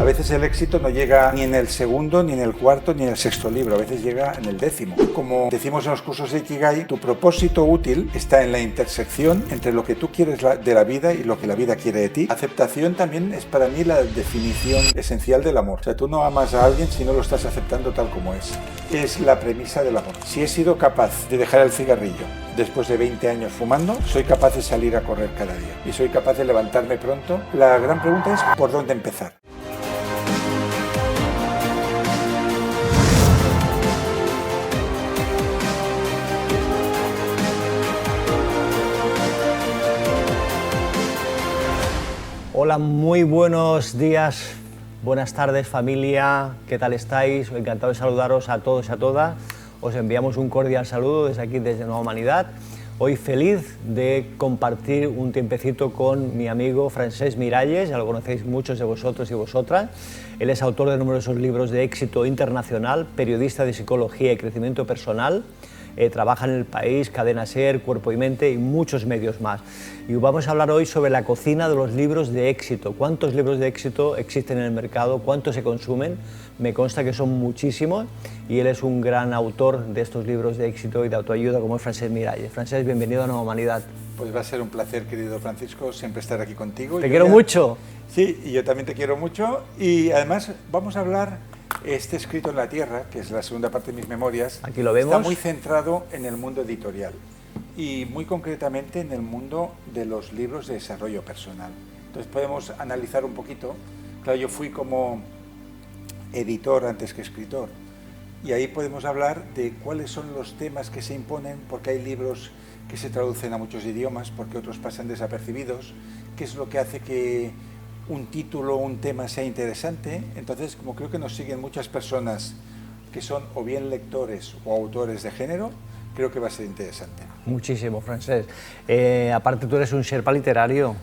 veces el éxito no llega ni en el segundo, ni en el cuarto, ni en el sexto libro, a veces llega en el 10º. Como decimos en los cursos de Ikigai, tu propósito útil está en la intersección entre lo que tú quieres de la vida y lo que la vida quiere de ti. Aceptación también es para mí la definición esencial del amor. O sea, tú no amas a alguien si no lo estás aceptando tal como es. Es la premisa del amor. Si he sido capaz de dejar el cigarrillo después de 20 años fumando, soy capaz de salir a correr cada día y soy capaz de levantarme pronto. La gran pregunta es ¿por dónde empezar? Hola, muy buenos días, buenas tardes familia, ¿qué tal estáis? Encantado de saludaros a todos y a todas. Os enviamos un cordial saludo desde aquí, desde Nueva Humanidad. Hoy feliz de compartir un tiempecito con mi amigo Francesc Miralles, ya lo conocéis muchos de vosotros y vosotras. Él es autor de numerosos libros de éxito internacional, periodista de psicología y crecimiento personal. Trabaja en El País, Cadena SER, Cuerpo y Mente y muchos medios más. Y vamos a hablar hoy sobre la cocina de los libros de éxito. ¿Cuántos libros de éxito existen en el mercado? ¿Cuántos se consumen? Me consta que son muchísimos y él es un gran autor de estos libros de éxito y de autoayuda como es Francesc Miralles. Francesc, bienvenido a Nueva Humanidad. Pues va a ser un placer, querido Francisco, siempre estar aquí contigo. Te quiero mucho. Sí, y yo también te quiero mucho. Y además vamos a hablar... Este Escrito en la Tierra, que es la segunda parte de mis memorias, aquí lo vemos. Está muy centrado en el mundo editorial y muy concretamente en el mundo de los libros de desarrollo personal. Entonces podemos analizar un poquito. Claro, yo fui como editor antes que escritor y ahí podemos hablar de cuáles son los temas que se imponen, porque hay libros que se traducen a muchos idiomas, porque otros pasan desapercibidos, qué es lo que hace que un título o un tema sea interesante. Entonces, como creo que nos siguen muchas personas que son o bien lectores o autores de género, creo que va a ser interesante. Muchísimo, Francesc. Aparte tú eres un Sherpa literario.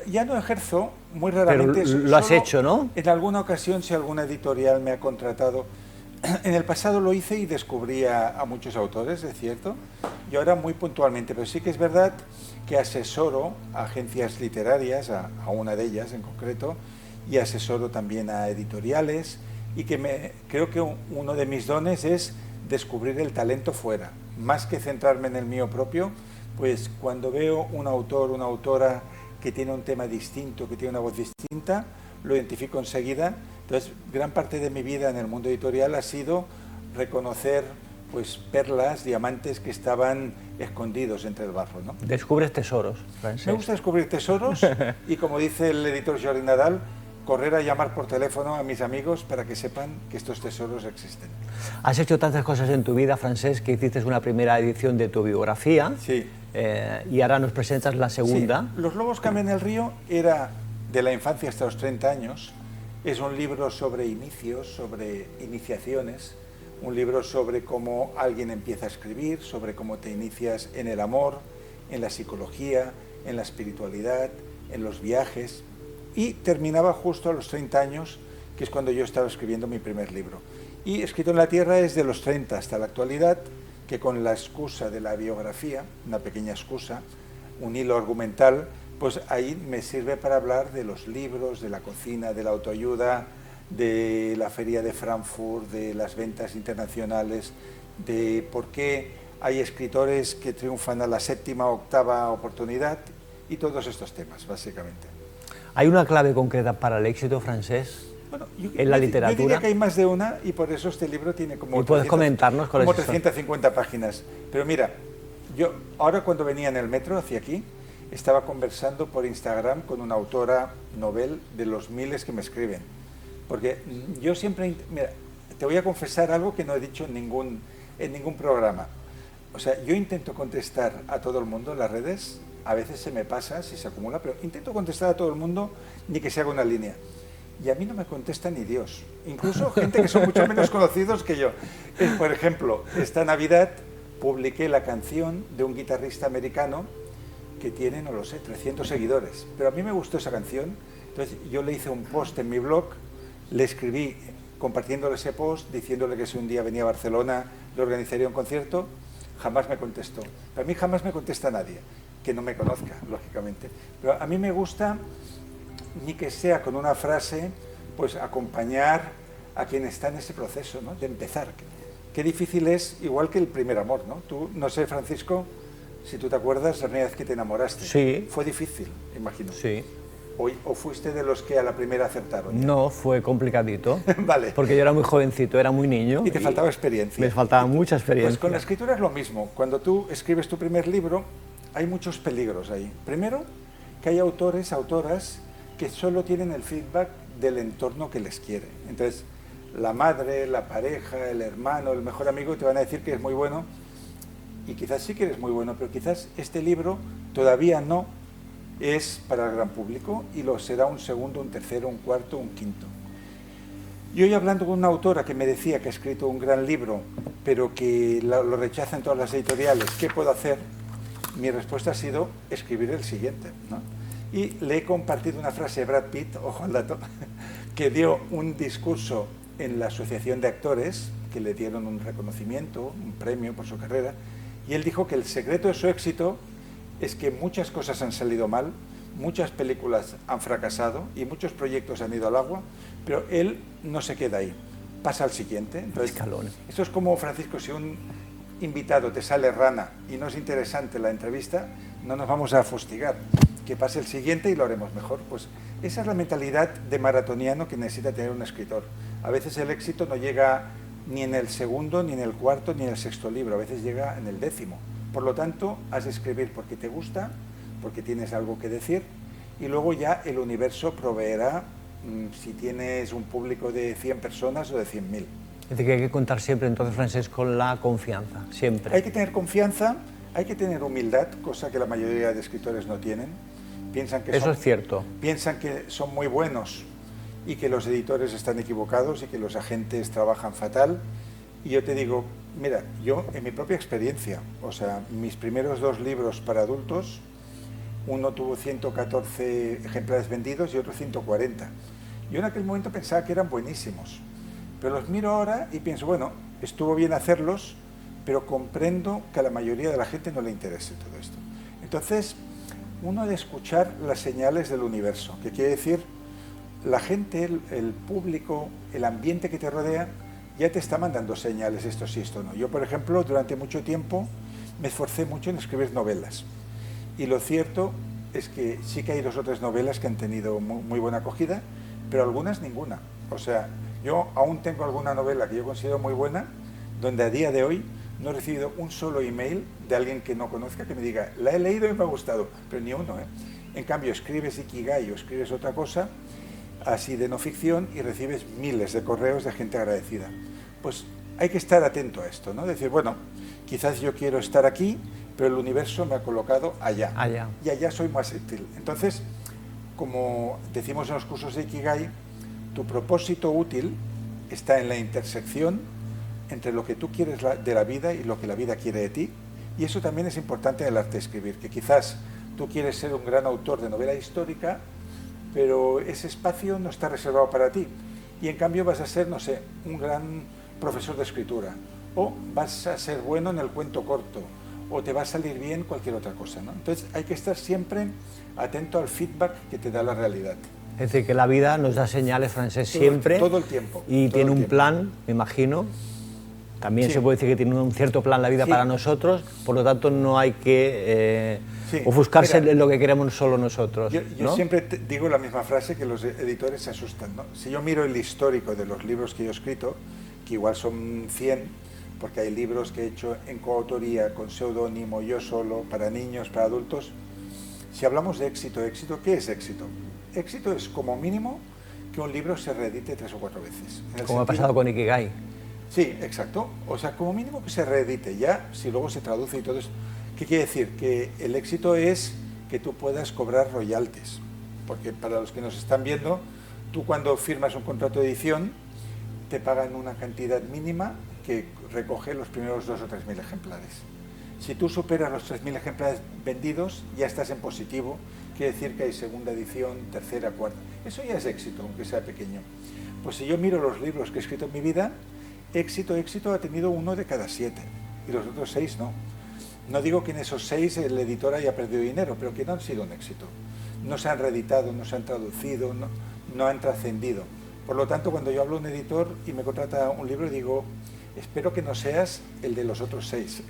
Ya no ejerzo, muy raramente. Pero lo has hecho, ¿no? En alguna ocasión, si alguna editorial me ha contratado. En el pasado lo hice y descubrí a muchos autores, es cierto. Yo ahora muy puntualmente, pero sí que es verdad que asesoro a agencias literarias, a una de ellas en concreto, y asesoro también a editoriales, y que creo que uno de mis dones es descubrir el talento fuera, más que centrarme en el mío propio. Pues cuando veo un autor, una autora que tiene un tema distinto, que tiene una voz distinta, lo identifico enseguida. Entonces, gran parte de mi vida en el mundo editorial ha sido reconocer pues perlas, diamantes que estaban escondidos entre el barro, ¿no? Descubres tesoros, Francesc. Me gusta descubrir tesoros y, como dice el editor Jordi Nadal, correr a llamar por teléfono a mis amigos para que sepan que estos tesoros existen. Has hecho tantas cosas en tu vida, Francesc, que hiciste una primera edición de tu biografía. Sí. Y ahora nos presentas la segunda. Sí. Los lobos cambian el río era de la infancia hasta los 30 años. Es un libro sobre inicios, sobre iniciaciones, un libro sobre cómo alguien empieza a escribir, sobre cómo te inicias en el amor, en la psicología, en la espiritualidad, en los viajes, y terminaba justo a los 30 años, que es cuando yo estaba escribiendo mi primer libro. Y Escrito en la Tierra es de los 30 hasta la actualidad, que con la excusa de la biografía, una pequeña excusa, un hilo argumental, pues ahí me sirve para hablar de los libros, de la cocina, de la autoayuda, de la feria de Frankfurt, de las ventas internacionales, de por qué hay escritores que triunfan a la séptima o octava oportunidad y todos estos temas, básicamente. ¿Hay una clave concreta para el éxito, Francesc, bueno, en la literatura? Yo diría que hay más de una y por eso este libro tiene como, ¿Y puedes comentarnos como 350 páginas. Pero mira, yo ahora cuando venía en el metro hacia aquí, estaba conversando por Instagram con una autora novel de los miles que me escriben. Porque yo siempre... Mira, te voy a confesar algo que no he dicho en ningún programa. O sea, yo intento contestar a todo el mundo en las redes, a veces se me pasa, si se acumula, pero intento contestar a todo el mundo, ni que se haga una línea. Y a mí no me contesta ni Dios. Incluso gente que son mucho menos conocidos que yo. Por ejemplo, esta Navidad publiqué la canción de un guitarrista americano que tiene, no lo sé, 300 seguidores. Pero a mí me gustó esa canción, entonces yo le hice un post en mi blog, le escribí compartiéndole ese post, diciéndole que si un día venía a Barcelona le organizaría un concierto. Jamás me contestó. Para mí jamás me contesta nadie, que no me conozca, lógicamente. Pero a mí me gusta, ni que sea con una frase, pues acompañar a quien está en ese proceso, ¿no? De empezar. Qué difícil es, igual que el primer amor, ¿no? Tú, no sé, Francisco, si tú te acuerdas, la primera vez que te enamoraste. Sí. Fue difícil, imagino. Sí. ¿O fuiste de los que a la primera acertaron? No, fue complicadito. Vale. Porque yo era muy jovencito, era muy niño. Y te faltaba experiencia. Me faltaba mucha experiencia. Pues con la escritura es lo mismo. Cuando tú escribes tu primer libro, hay muchos peligros ahí. Primero, que hay autores, autoras, que solo tienen el feedback del entorno que les quiere. Entonces, la madre, la pareja, el hermano, el mejor amigo te van a decir que es muy bueno, y quizás sí que eres muy bueno, pero quizás este libro todavía no es para el gran público y lo será un segundo, un tercero, un cuarto, un quinto. Y hoy hablando con una autora que me decía que ha escrito un gran libro, pero que lo rechazan todas las editoriales, ¿qué puedo hacer? Mi respuesta ha sido escribir el siguiente, ¿no? Y le he compartido una frase de Brad Pitt, ojo al dato, que dio un discurso en la Asociación de Actores, que le dieron un reconocimiento, un premio por su carrera, y él dijo que el secreto de su éxito es que muchas cosas han salido mal, muchas películas han fracasado y muchos proyectos han ido al agua, pero él no se queda ahí, pasa al siguiente. Entonces, escalones. Eso es como, Francisco, si un invitado te sale rana y no es interesante la entrevista, no nos vamos a fustigar, que pase el siguiente y lo haremos mejor. Pues esa es la mentalidad de maratoniano que necesita tener un escritor. A veces el éxito no llega ni en el segundo, ni en el cuarto, ni en el sexto libro, a veces llega en el 10º. Por lo tanto, has de escribir porque te gusta, porque tienes algo que decir, y luego ya el universo proveerá si tienes un público de 100 personas o de 100.000. Es decir, que hay que contar siempre, entonces, Francesc, con la confianza, siempre. Hay que tener confianza, hay que tener humildad, cosa que la mayoría de escritores no tienen. Eso es cierto. Piensan que son muy buenos y que los editores están equivocados y que los agentes trabajan fatal. Y yo te digo, mira, yo en mi propia experiencia, o sea, mis primeros 2 libros para adultos, uno tuvo 114 ejemplares vendidos y otro 140. Yo en aquel momento pensaba que eran buenísimos, pero los miro ahora y pienso, bueno, estuvo bien hacerlos, pero comprendo que a la mayoría de la gente no le interese todo esto. Entonces, uno ha de escuchar las señales del universo, que quiere decir, la gente, el público, el ambiente que te rodea, ya te está mandando señales, esto sí, esto no. Yo, por ejemplo, durante mucho tiempo me esforcé mucho en escribir novelas. Y lo cierto es que sí que hay 2 o 3 novelas que han tenido muy buena acogida, pero algunas ninguna. O sea, yo aún tengo alguna novela que yo considero muy buena, donde a día de hoy no he recibido un solo email de alguien que no conozca que me diga, la he leído y me ha gustado, pero ni uno, ¿eh? En cambio, escribes Ikigai o escribes otra cosa, así de no ficción, y recibes miles de correos de gente agradecida. Pues hay que estar atento a esto, ¿no? Decir, bueno, quizás yo quiero estar aquí, pero el universo me ha colocado allá. Y allá soy más útil. Entonces, como decimos en los cursos de Ikigai, tu propósito útil está en la intersección entre lo que tú quieres de la vida y lo que la vida quiere de ti. Y eso también es importante en el arte de escribir, que quizás tú quieres ser un gran autor de novela histórica, pero ese espacio no está reservado para ti. Y en cambio vas a ser, no sé, un gran profesor de escritura, o vas a ser bueno en el cuento corto, o te va a salir bien cualquier otra cosa, ¿no? Entonces hay que estar siempre atento al feedback que te da la realidad. Es decir, que la vida nos da señales, Francesc, siempre. Todo el tiempo. Y tiene un plan, me imagino. También se puede decir que tiene un cierto plan la vida para nosotros, por lo tanto no hay que ofuscarse en lo que queremos solo nosotros. Yo siempre digo la misma frase, que los editores se asustan, ¿no? Si yo miro el histórico de los libros que yo he escrito, que igual son 100, porque hay libros que he hecho en coautoría, con seudónimo, yo solo, para niños, para adultos. Si hablamos de éxito, ¿qué es éxito? Éxito es como mínimo que un libro se reedite 3 o 4 veces. Como ha pasado con Ikigai. Sí, exacto. O sea, como mínimo que se reedite, ya si luego se traduce y todo eso. ¿Qué quiere decir? Que el éxito es que tú puedas cobrar royalties. Porque para los que nos están viendo, tú cuando firmas un contrato de edición, te pagan una cantidad mínima que recoge los primeros 2.000 o 3.000 ejemplares. Si tú superas los 3.000 ejemplares vendidos, ya estás en positivo, quiere decir que hay segunda edición, tercera, cuarta. Eso ya es éxito, aunque sea pequeño. Pues si yo miro los libros que he escrito en mi vida, éxito ha tenido 1 de cada 7, y los otros 6 no. No digo que en esos 6 el editor haya perdido dinero, pero que no han sido un éxito. No se han reeditado, no se han traducido, no han trascendido. Por lo tanto, cuando yo hablo a un editor y me contrata un libro, digo, espero que no seas el de los otros 6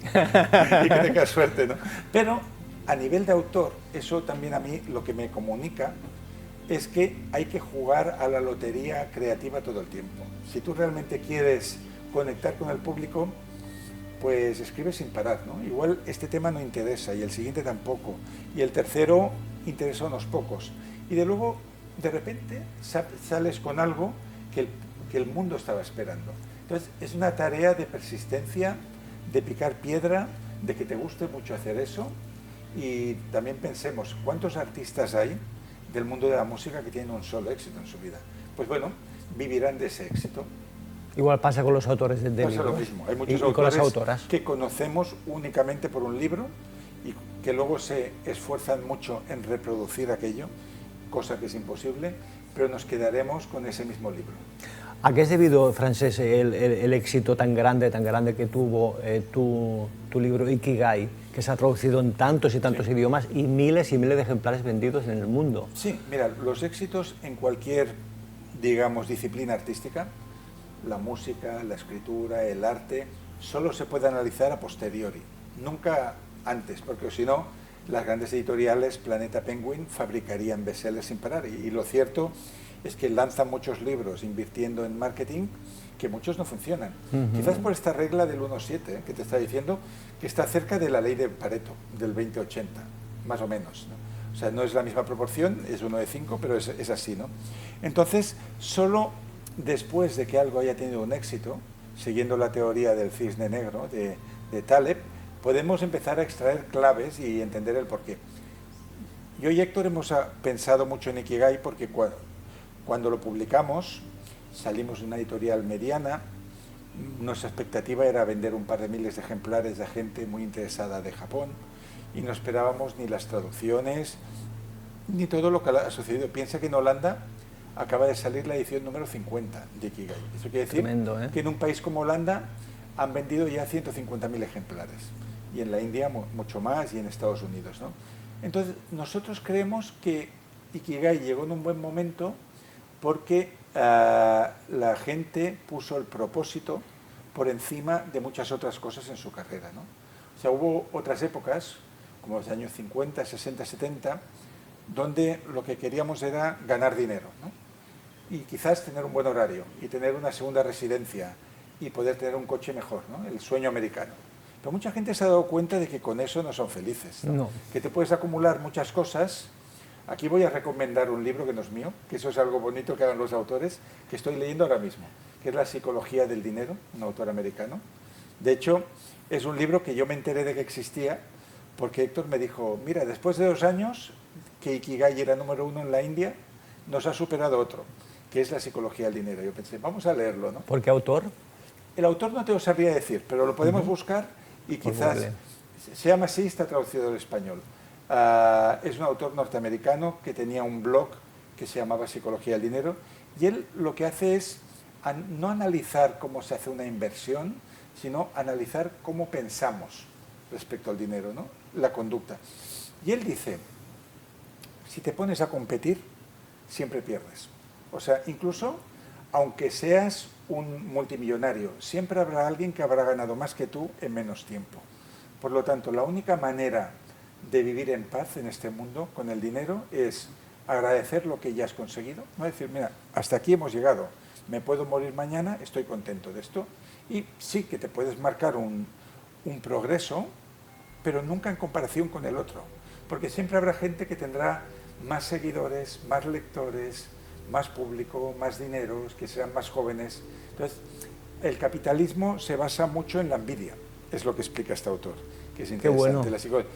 y que tengas suerte, ¿no? Pero a nivel de autor, eso también a mí lo que me comunica es que hay que jugar a la lotería creativa todo el tiempo. Si tú realmente quieres conectar con el público, pues escribe sin parar, ¿no? Igual este tema no interesa y el siguiente tampoco, y el tercero interesa a unos pocos. Y de luego, de repente, sales con algo que el mundo estaba esperando. Entonces, es una tarea de persistencia, de picar piedra, de que te guste mucho hacer eso. Y también pensemos, ¿cuántos artistas hay del mundo de la música que tienen un solo éxito en su vida? Pues bueno, vivirán de ese éxito. Igual pasa con los autores de libros. Pasa lo mismo. Hay muchos y con las autores autoras que conocemos únicamente por un libro y que luego se esfuerzan mucho en reproducir aquello, cosa que es imposible, pero nos quedaremos con ese mismo libro. ¿A qué es debido, Francesc, el éxito tan grande que tuvo tu libro Ikigai, que se ha traducido en tantos y tantos idiomas y miles de ejemplares vendidos en el mundo? Sí, mira, los éxitos en cualquier, digamos, disciplina artística, la música, la escritura, el arte, solo se puede analizar a posteriori, nunca antes, porque si no, las grandes editoriales, Planeta Penguin, fabricarían bestsellers sin parar. Y lo cierto es que lanzan muchos libros invirtiendo en marketing que muchos no funcionan. Quizás por esta regla del 1-7, que te está diciendo, que está cerca de la ley de Pareto, del 20-80, más o menos, ¿no? O sea, no es la misma proporción, es 1 de 5, pero es así, ¿no? Entonces, solo después de que algo haya tenido un éxito, siguiendo la teoría del cisne negro de Taleb, podemos empezar a extraer claves y entender el porqué. Yo y Héctor hemos pensado mucho en Ikigai porque cuando lo publicamos salimos de una editorial mediana, nuestra expectativa era vender un par de miles de ejemplares de gente muy interesada de Japón y no esperábamos ni las traducciones ni todo lo que ha sucedido. Piensa que en Holanda acaba de salir la edición número 50 de Ikigai. Eso quiere decir que en un país como Holanda han vendido ya 150.000 ejemplares y en la India mucho más y en Estados Unidos, ¿no? Entonces nosotros creemos que Ikigai llegó en un buen momento porque la gente puso el propósito por encima de muchas otras cosas en su carrera, ¿no? O sea, hubo otras épocas, como los años 50, 60, 70, donde lo que queríamos era ganar dinero, ¿no? Y quizás tener un buen horario y tener una segunda residencia y poder tener un coche mejor, ¿no? El sueño americano. Pero mucha gente se ha dado cuenta de que con eso no son felices, ¿no? No. Que te puedes acumular muchas cosas. Aquí voy a recomendar un libro que no es mío, que eso es algo bonito que hagan los autores, que estoy leyendo ahora mismo, que es La psicología del dinero, un autor americano. De hecho, es un libro que yo me enteré de que existía porque Héctor me dijo, mira, después de 2 años que Ikigai era número 1 en la India, nos ha superado otro, que es La psicología del dinero. Yo pensé, vamos a leerlo, ¿no? ¿Por qué autor? El autor no te lo sabría decir, pero lo podemos buscar y quizás se llama así, está traducido al español. Es un autor norteamericano que tenía un blog que se llamaba Psicología del Dinero y él lo que hace es no analizar cómo se hace una inversión, sino analizar cómo pensamos respecto al dinero, ¿no? La conducta. Y él dice, si te pones a competir, siempre pierdes. O sea, incluso aunque seas un multimillonario, siempre habrá alguien que habrá ganado más que tú en menos tiempo. Por lo tanto, la única manera de vivir en paz en este mundo con el dinero es agradecer lo que ya has conseguido, no decir, mira, hasta aquí hemos llegado, me puedo morir mañana, estoy contento de esto. Y sí que te puedes marcar un progreso, pero nunca en comparación con el otro, porque siempre habrá gente que tendrá más seguidores, más lectores, más público, más dinero, que serán más jóvenes. Entonces, el capitalismo se basa mucho en la envidia, es lo que explica este autor, que es interesante. Qué bueno.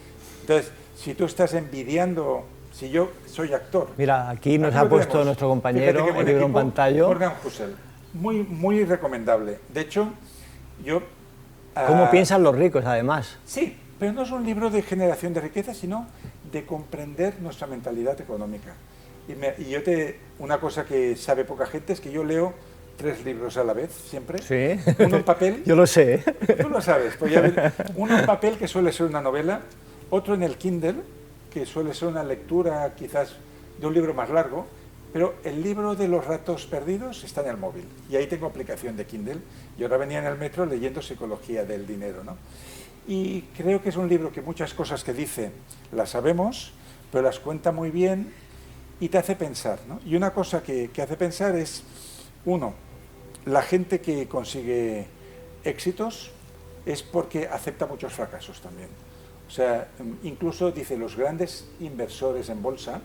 Entonces, si tú estás envidiando, si yo soy actor... Mira, aquí nos ha puesto nuestro compañero el libro en pantalla. Morgan Housel, muy recomendable. De hecho, yo... ¿Cómo piensan los ricos, además? Sí, pero no es un libro de generación de riqueza, sino de comprender nuestra mentalidad económica. Una cosa que sabe poca gente es que yo leo 3 libros a la vez, siempre. Sí. Uno en papel. Yo lo sé. Tú lo sabes. Pues ya uno en papel, que suele ser una novela, otro en el Kindle, que suele ser una lectura quizás de un libro más largo, Pero el libro de los ratos perdidos está en el móvil y ahí tengo aplicación de Kindle y ahora venía en el metro leyendo Psicología del dinero, ¿no? Y creo que es un libro que muchas cosas que dice las sabemos, pero las cuenta muy bien y te hace pensar, ¿no? Y una cosa que hace pensar es, uno, la gente que consigue éxitos es porque acepta muchos fracasos también. O sea, incluso dice, los grandes inversores en bolsa,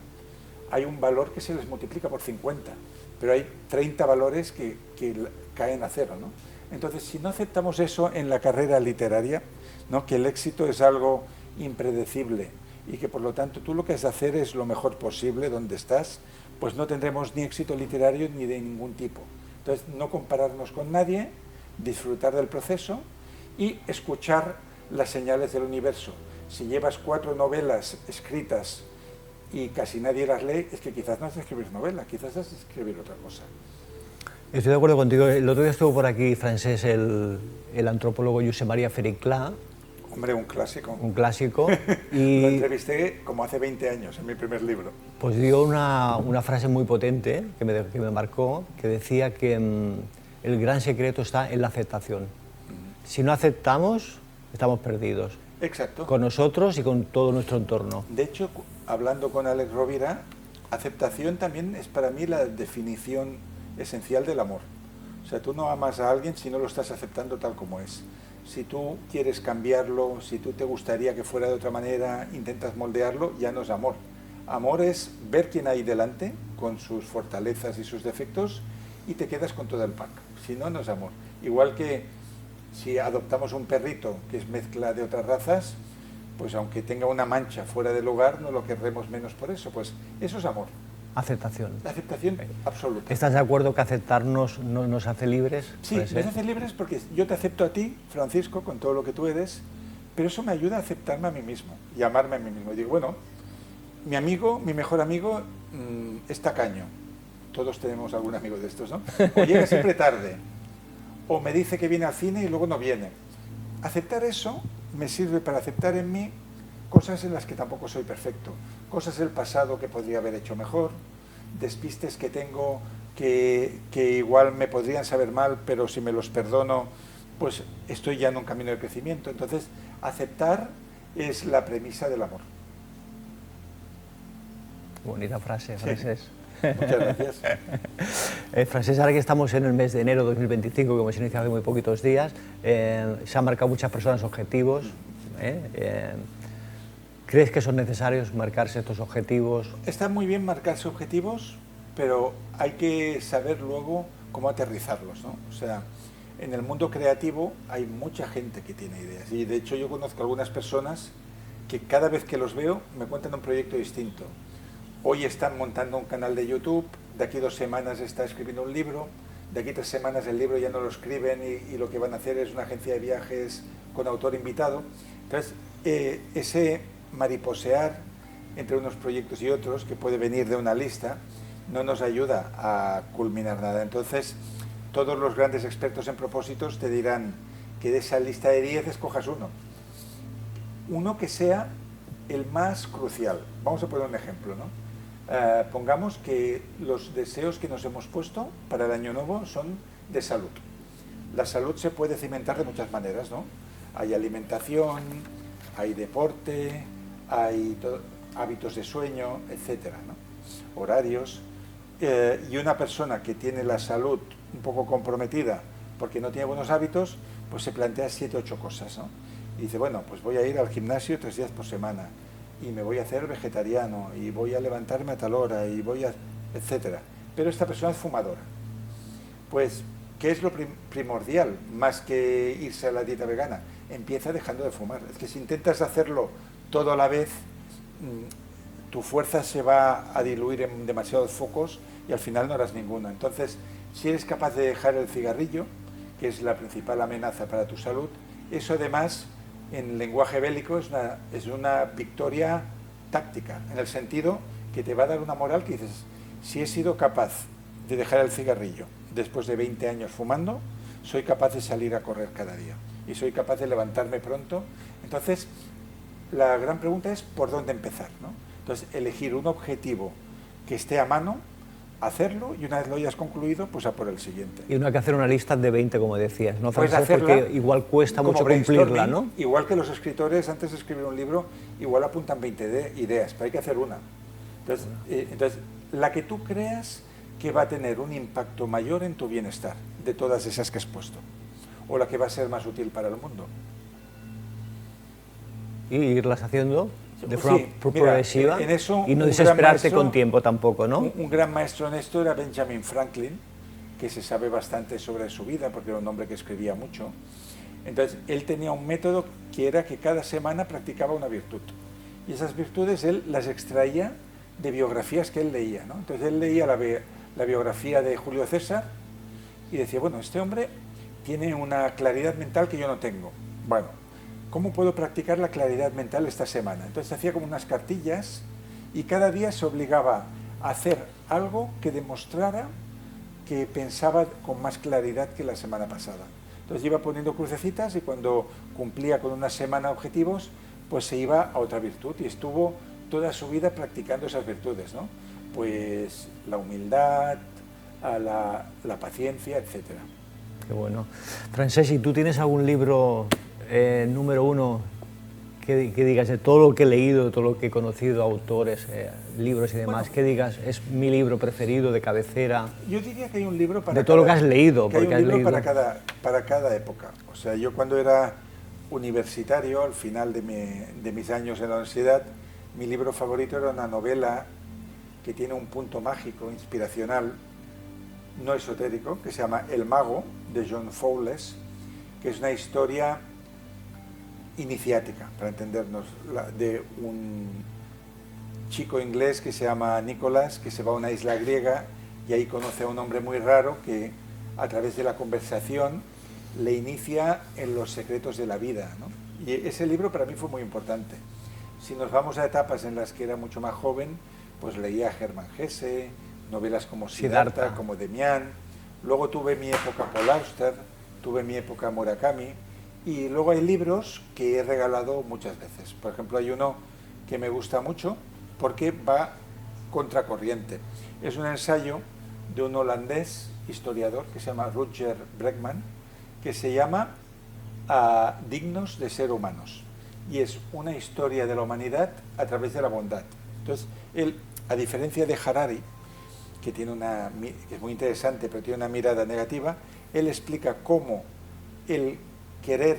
hay un valor que se les multiplica por 50, pero hay 30 valores que caen a cero, ¿no? Entonces, si no aceptamos eso en la carrera literaria, ¿no? Que el éxito es algo impredecible y que por lo tanto tú lo que has de hacer es lo mejor posible donde estás, pues no tendremos ni éxito literario ni de ningún tipo. Entonces, no compararnos con nadie, disfrutar del proceso y escuchar las señales del universo. Si llevas 4 novelas escritas y casi nadie las lee, es que quizás no has de escribir novela, quizás has de escribir otra cosa. Estoy de acuerdo contigo. El otro día estuvo por aquí, Francesc, el antropólogo Josep María Fericlà. Hombre, un clásico. Un clásico. Y lo entrevisté como hace 20 años, en mi primer libro. Pues dio una frase muy potente que me marcó, que decía que el gran secreto está en la aceptación. Si no aceptamos, estamos perdidos. Exacto. Con nosotros y con todo nuestro entorno. De hecho, hablando con Alex Rovira, aceptación también es para mí la definición esencial del amor. O sea, tú no amas a alguien si no lo estás aceptando tal como es. Si tú quieres cambiarlo, si tú te gustaría que fuera de otra manera, intentas moldearlo, ya no es amor. Amor es ver quién hay delante, con sus fortalezas y sus defectos, y te quedas con todo el pack. Si no, no es amor. Igual que si adoptamos un perrito que es mezcla de otras razas, pues aunque tenga una mancha fuera del hogar, no lo querremos menos por eso. Pues eso es amor. Aceptación. La aceptación absoluta. ¿Estás de acuerdo que aceptarnos no nos hace libres? Sí, nos hace libres porque yo te acepto a ti, Francisco, con todo lo que tú eres, pero eso me ayuda a aceptarme a mí mismo y a amarme a mí mismo. Y digo, bueno, mi amigo, mi mejor amigo, es tacaño. Todos tenemos algún amigo de estos, ¿no? O llega siempre tarde, o me dice que viene al cine y luego no viene. Aceptar eso me sirve para aceptar en mí cosas en las que tampoco soy perfecto, cosas del pasado que podría haber hecho mejor, despistes que tengo que igual me podrían saber mal, pero si me los perdono, pues estoy ya en un camino de crecimiento. Entonces, aceptar es la premisa del amor. Bonita frase, Francesc. Sí. Muchas gracias. Francesc, ahora que estamos en el mes de enero de 2025, que hemos iniciado hace muy poquitos días, se han marcado muchas personas objetivos. ¿Crees que son necesarios marcarse estos objetivos? Está muy bien marcarse objetivos, pero hay que saber luego cómo aterrizarlos, ¿no? O sea, en el mundo creativo hay mucha gente que tiene ideas y de hecho yo conozco algunas personas que cada vez que los veo me cuentan un proyecto distinto. Hoy están montando un canal de YouTube, de aquí 2 semanas está escribiendo un libro, de aquí 3 semanas el libro ya no lo escriben y lo que van a hacer es una agencia de viajes con autor invitado. Entonces, ese mariposear entre unos proyectos y otros, que puede venir de una lista, no nos ayuda a culminar nada. Entonces, todos los grandes expertos en propósitos te dirán que de esa lista de 10 escojas uno. Uno que sea el más crucial. Vamos a poner un ejemplo, ¿no? Pongamos que los deseos que nos hemos puesto para el año nuevo son de salud. La salud se puede cimentar de muchas maneras, ¿no? Hay alimentación, hay deporte, hay hábitos de sueño, etcétera, ¿no? Horarios. Y una persona que tiene la salud un poco comprometida porque no tiene buenos hábitos, pues se plantea 7 o 8 cosas, ¿no? Y dice, bueno, pues voy a ir al gimnasio 3 días por semana y me voy a hacer vegetariano y voy a levantarme a tal hora y voy a... etcétera. Pero esta persona es fumadora. Pues, ¿qué es lo primordial más que irse a la dieta vegana? Empieza dejando de fumar. Es que si intentas hacerlo todo a la vez, tu fuerza se va a diluir en demasiados focos y al final no harás ninguno. Entonces, si eres capaz de dejar el cigarrillo, que es la principal amenaza para tu salud, eso además, en lenguaje bélico, es una victoria táctica, en el sentido que te va a dar una moral que dices, si he sido capaz de dejar el cigarrillo después de 20 años fumando, soy capaz de salir a correr cada día y soy capaz de levantarme pronto. Entonces, la gran pregunta es por dónde empezar, ¿no? Entonces, elegir un objetivo que esté a mano, hacerlo y una vez lo hayas concluido, pues a por el siguiente. Y no hay que hacer una lista de 20, como decías, ¿no, Puedes Francesc? hacerla Porque igual cuesta como mucho cumplirla, brainstorming, ¿no? igual que los escritores antes de escribir un libro, igual apuntan 20 ideas, pero hay que hacer una. Entonces, la que tú creas que va a tener un impacto mayor en tu bienestar, de todas esas que has puesto, o la que va a ser más útil para el mundo. Y irlas haciendo de Sí, forma progresiva, en eso, y no un desesperarte gran maestro, con tiempo tampoco, ¿no? Un gran maestro en esto era Benjamin Franklin, que se sabe bastante sobre su vida, porque era un hombre que escribía mucho. Entonces, él tenía un método que era que cada semana practicaba una virtud. Y esas virtudes él las extraía de biografías que él leía, ¿no? Entonces, él leía la biografía de Julio César y decía, bueno, este hombre tiene una claridad mental que yo no tengo. Bueno, ¿cómo puedo practicar la claridad mental esta semana? Entonces hacía como unas cartillas y cada día se obligaba a hacer algo que demostrara que pensaba con más claridad que la semana pasada. Entonces iba poniendo crucecitas y cuando cumplía con una semana objetivos, pues se iba a otra virtud y estuvo toda su vida practicando esas virtudes, ¿no? Pues la humildad, la paciencia, etcétera. Qué bueno. Francesc, ¿y tú tienes algún libro número uno que digas de todo lo que he leído, todo lo que he conocido, autores, libros y demás, que digas es mi libro preferido de cabecera? Yo diría que hay un libro para de todo lo que has leído, porque hay un libro para cada época. O sea, yo cuando era universitario, al final de mis años en la universidad, mi libro favorito era una novela que tiene un punto mágico, inspiracional, no esotérico, que se llama El Mago, de John Fowles, que es una historia iniciática, para entendernos, de un chico inglés que se llama Nicholas, que se va a una isla griega y ahí conoce a un hombre muy raro que a través de la conversación le inicia en los secretos de la vida, ¿no? Y ese libro para mí fue muy importante. Si nos vamos a etapas en las que era mucho más joven, pues leía a Hermann Hesse, novelas como Siddhartha, como Demián. Luego tuve mi época Paul Auster, tuve mi época Murakami, y luego hay libros que he regalado muchas veces. Por ejemplo, hay uno que me gusta mucho porque va contracorriente. Es un ensayo de un holandés historiador que se llama Rutger Bregman, que se llama Dignos de ser humanos. Y es una historia de la humanidad a través de la bondad. Entonces, él, a diferencia de Harari, que es muy interesante, pero tiene una mirada negativa, él explica cómo el querer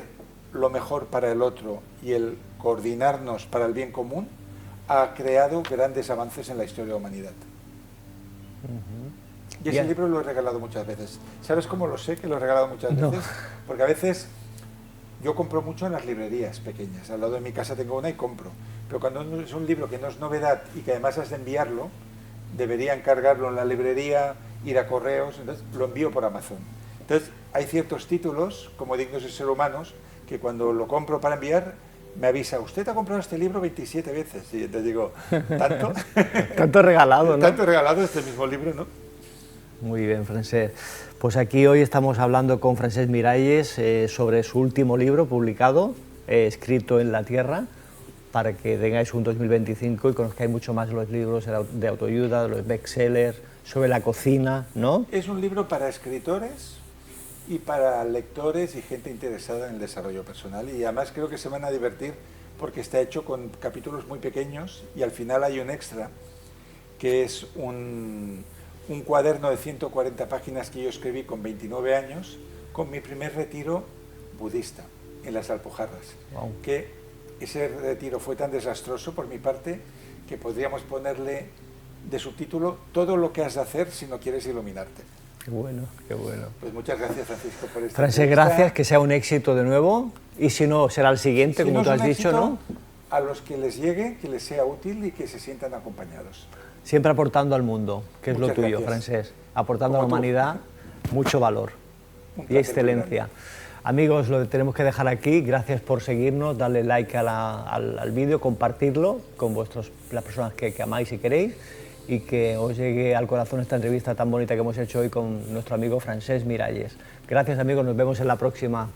lo mejor para el otro y el coordinarnos para el bien común ha creado grandes avances en la historia de la humanidad. Y ese libro lo he regalado muchas veces. ¿Sabes cómo lo sé que lo he regalado muchas veces? Porque a veces yo compro mucho en las librerías pequeñas. Al lado de mi casa tengo una y compro. Pero cuando es un libro que no es novedad y que además has de enviarlo, debería encargarlo en la librería, ir a correos, entonces lo envío por Amazon. Entonces hay ciertos títulos, como Dignos de ser humanos, que cuando lo compro para enviar, me avisa, usted ha comprado este libro 27 veces. Y entonces digo, ¿tanto? Tanto regalado, ¿no? Tanto regalado este mismo libro, ¿no? Muy bien, Francesc. Pues aquí hoy estamos hablando con Francesc Miralles sobre su último libro publicado, Escrito en la Tierra, para que tengáis un 2025 y conozcáis mucho más los libros de autoayuda, de los bestsellers, sobre la cocina, ¿no? Es un libro para escritores y para lectores y gente interesada en el desarrollo personal, y además creo que se van a divertir porque está hecho con capítulos muy pequeños y al final hay un extra que es un cuaderno de 140 páginas que yo escribí con 29 años con mi primer retiro budista en las Alpujarras. Wow. Que ese retiro fue tan desastroso por mi parte que podríamos ponerle de subtítulo Todo lo que has de hacer si no quieres iluminarte. Qué bueno, qué bueno. Pues muchas gracias, Francisco, por esta Francesc, entrevista. gracias, que sea un éxito de nuevo, y si no, será el siguiente, Si como no tú es has un dicho, éxito, ¿no? A los que les llegue, que les sea útil y que se sientan acompañados. Siempre aportando al mundo, que es Muchas lo tuyo, gracias. Francesc. Aportando a la Como tú. humanidad mucho valor Un y placer excelencia. muy Amigos, lo tenemos que dejar aquí. Gracias por seguirnos, darle like al vídeo, compartirlo con las personas que amáis y queréis, y que os llegue al corazón esta entrevista tan bonita que hemos hecho hoy con nuestro amigo Francesc Miralles. Gracias, amigos, nos vemos en la próxima.